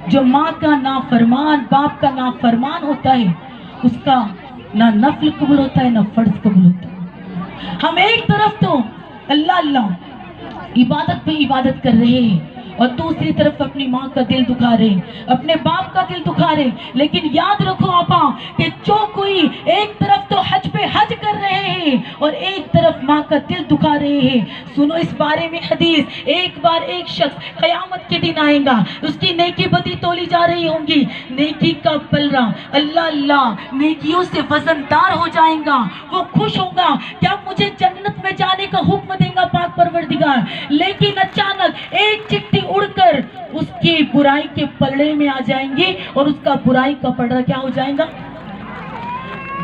جو ماں کا نافرمان باپ کا نافرمان ہوتا ہے اس کا نہ نفل قبول ہوتا ہے نہ فرض قبول ہوتا ہے۔ ہم ایک طرف تو اللہ اللہ عبادت پہ عبادت کر رہے ہیں اور دوسری طرف اپنی ماں کا دل دکھا رہے، اپنے باپ کا دل دکھا رہے، لیکن یاد رکھو آپا کہ جو کوئی ایک طرف تو حج پہ حج کر رہے ہیں اور ایک طرف ماں کا دل دکھا رہے ہیں، سنو اس بارے میں حدیث، ایک بار ایک شخص قیامت کے دن آئے گا، اس کی نیکی بدی تولی جا رہی ہوں گی، نیکی کا پلڑا اللہ اللہ نیکیوں سے وزندار ہو جائیں گا، وہ خوش ہوگا کیا مجھے جنت میں جانے کا حکم دیں گا پاک پروردگار، لیکن اچانک ایک چٹھی اڑ کر اس کی برائی کے پلڑے میں آ جائیں گی اور اس کا برائی کا پلڑا کیا ہو جائے گا؟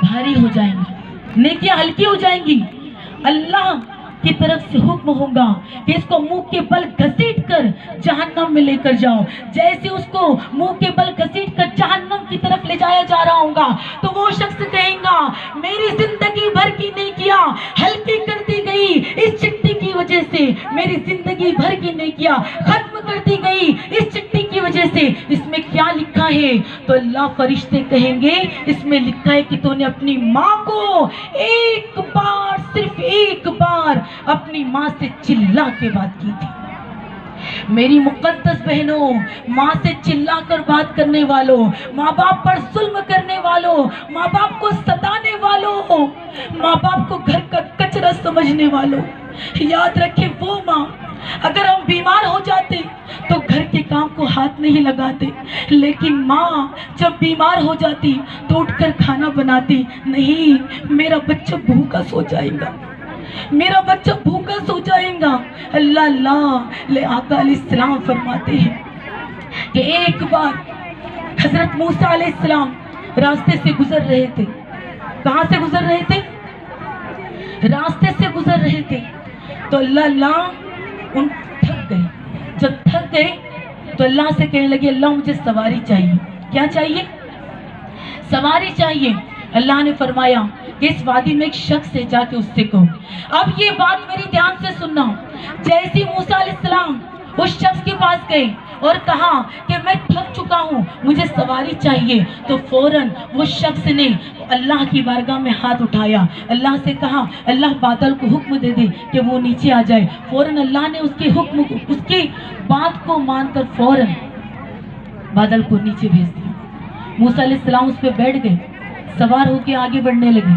بھاری ہو جائیں گا، نیکیاں ہلکی ہو جائیں گی۔ اللہ کی طرف سے حکم ہوگا کہ اس کو منہ کے بل گھسیٹ کر جہنم میں لے کر جاؤ، جیسے اس کو منہ کے بل گھسیٹ کر جہنم کی طرف لے جایا جا رہا ہوگا تو وہ شخص کہے گا میری زندگی بھر کی نیکیاں ہلکی کر دی گئی اس چٹھی کی وجہ سے، میری زندگی بھر کی نیکیاں ختم کر دی گئی اس چٹھی کی وجہ سے، اس میں کیا لکھا ہے؟ تو اللہ فرشتے کہیں گے اس میں لکھا ہے کہ تو نے اپنی ماں کو ایک بار صرف ایک بار اپنی ماں سے چلا کے بات کی تھی۔ میری مقدس بہنوں، ماں سے چلا کر بات کرنے والوں، ماں باپ پر ظلم کرنے والوں، ماں باپ کو ستانے والوں، ماں باپ کو گھر کا کچرا سمجھنے والوں، یاد رکھیں وہ ماں اگر ہم بیمار ہو جاتے تو گھر کے کام کو ہاتھ نہیں لگاتے، لیکن ماں جب بیمار ہو جاتی تو اٹھ کر کھانا بناتی، نہیں میرا بچہ بھوکا سو جائے گا، میرا بچہ بھوکا سو جائے گا۔ اللہ اللہ لے آقا علیہ السلام فرماتے ہیں کہ ایک بار حضرت موسیٰ علیہ السلام راستے سے گزر رہے تھے۔ کہاں سے گزر رہے تھے؟ راستے سے گزر رہے تھے تو اللہ ان تھک گئے، جب تھک گئے تو اللہ سے کہنے لگے اللہ مجھے سواری چاہیے۔ کیا چاہیے؟ سواری چاہیے۔ اللہ نے فرمایا کہ اس وادی میں ایک شخص ہے، جا کے اس سے کہو۔ اب یہ بات میری دھیان سے سننا، جیسے موسیٰ علیہ السلام اس شخص کے پاس گئے اور کہا کہ میں تھک چکا ہوں مجھے سواری چاہیے، تو فوراً وہ شخص نے اللہ کی بارگاہ میں ہاتھ اٹھایا، اللہ سے کہا اللہ بادل کو حکم دے دے کہ وہ نیچے آ جائے۔ فوراً اللہ نے اس کے حکم کو، اس کی بات کو مان کر فوراً بادل کو نیچے بھیج دیا۔ موسیٰ علیہ السلام اس پہ بیٹھ گئے، سوار ہو کے آگے بڑھنے لگے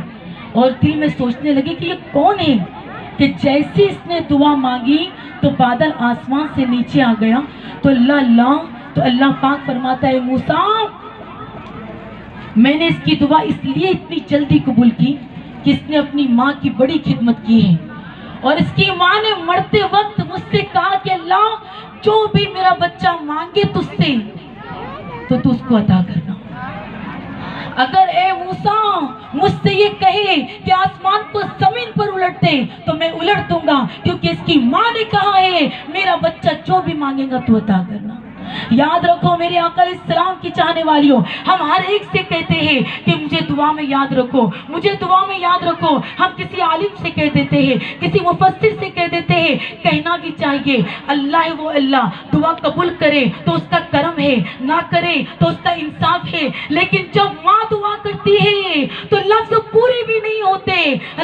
اور دل میں سوچنے لگے کہ یہ کون ہے کہ جیسے اس نے دعا مانگی تو بادل آسمان سے نیچے آ گیا۔ تو اللہ پاک فرماتا ہے موسیٰ میں نے اس کی دعا اس لیے اتنی جلدی قبول کی کہ اس نے اپنی ماں کی بڑی خدمت کی ہے، اور اس کی ماں نے مرتے وقت مجھ سے کہا کہ اللہ جو بھی میرا بچہ مانگے تجھ سے تو تو اس کو عطا کرنا۔ اگر اے موسیٰ مجھ سے یہ کہے کہ آسمان کو زمین پر الٹ دے تو میں الٹ دوں گا، کیونکہ اس کی ماں نے کہا ہے میرا بچہ جو بھی مانگے گا تو عطا کرنا۔ یاد رکھو میرے آقا علیہ السلام کی چاہنے والیوں، ہم ہر ایک سے کہتے ہیں کہ مجھے دعا میں یاد رکھو، مجھے دعا میں یاد رکھو۔ ہم کسی عالم سے کہہ دیتے ہیں، کسی مفسر سے کہہ دیتے ہیں، کہنا بھی چاہیے۔ اللہ وہ اللہ دعا قبول کرے تو اس کا کرم ہے، نہ کرے تو اس کا انصاف ہے، لیکن جب ماں دعا کرتی ہے تو لفظ پورے بھی نہیں ہوتے،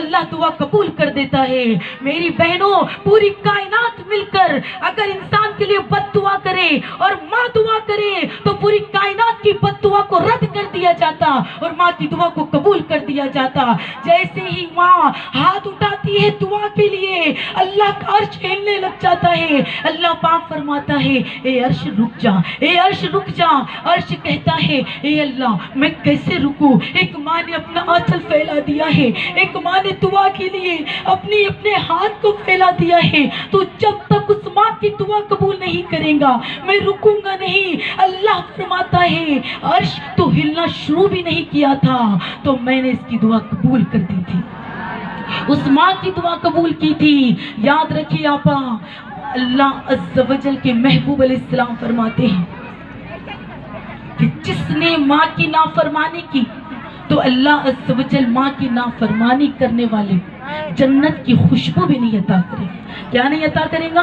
اللہ دعا قبول کر دیتا ہے۔ میری بہنوں پوری کائنات مل کر اگر انسان کے لیے بد دعا کرے اور ماں دعا کرے تو پوری کائنات کی بد دعا کو رد کر دیا جاتا اور ماں کی دعا کو قبول کر دیا جاتا۔ جیسے ہی ماں ہاتھ اٹھاتی ہے دعا کے لیے اللہ کا عرش ہلنے لگ جاتا ہے۔ اللہ پاک فرماتا ہے اے عرش رک جا، اے عرش رک جا۔ عرش کہتا ہے اے اللہ میں کیسے رکوں؟ ایک ماں نے اپنا آنچل پھیلا دیا ہے، ایک ماں نے دعا کے لیے اپنے ہاتھ کو پھیلا دیا ہے، تو جب تک اس ماں کی دعا قبول نہیں کرے گا میں رکوں گا نہیں۔ اللہ فرماتا ہے عرش تو ہلنا شروع بھی نہیں کیا تھا تو میں نے اس کی دعا قبول کر دی تھی، اس ماں کی دعا قبول کی تھی۔ یاد رکھیے آپا اللہ عز و جل کے محبوب علیہ السلام فرماتے ہیں کہ جس نے ماں کی نافرمانی کی تو اللہ عز و جل ماں کی نافرمانی کرنے والے جنت کی خوشبو بھی نہیں عطا کرے گا۔ کیا نہیں عطا کرے گا؟